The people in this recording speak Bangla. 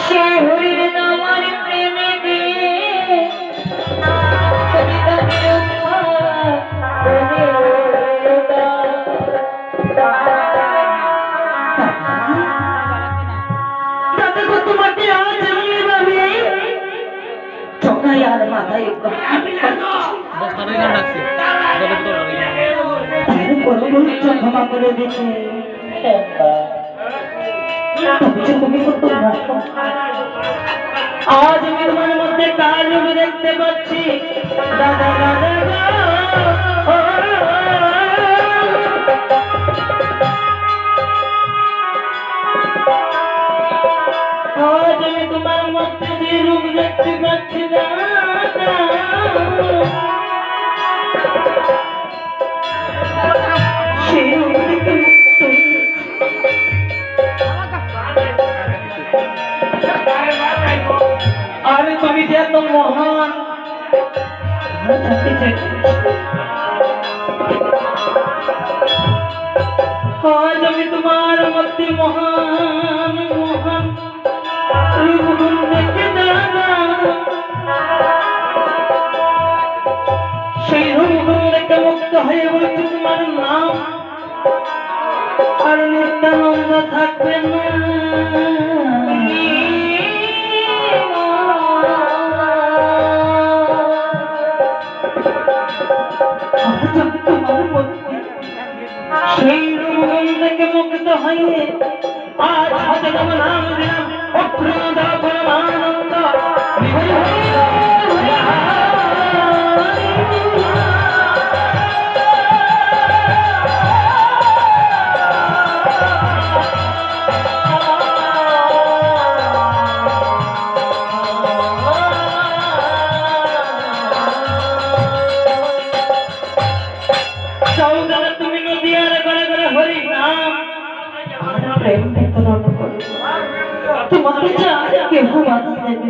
সে হরির নামার প্রেমে গিয়ে মাথায় ক্ষমা করে দিচ্ছি। আজ আমি তোমার মধ্যে কাজ দেখতে পাচ্ছি দাদা দাদা আজ আমি তোমার মধ্যে যে রূপ দেখতে পাচ্ছি দাদা সেই রূপ দেখতে আরে তুমি যে এত মহান আজ আমি তোমার মধ্যে মহান মহান রূপগুণ দেখে দাদা সেই রূপগুণ দেখে মুক্ত হয়ে বলছি তোমার নাম আর নিত্যানন্দ থাকবে না। সেই রূপগুণ থেকে মুক্ত হয়ে আজ হাতে তোমার নাম দিলাম অপ্রদা পরমানন্দ তুমি নদিয়ার করে করে হরি নাম প্রেম বিতরণ করো তোমার যা কেহ বাধা দেবে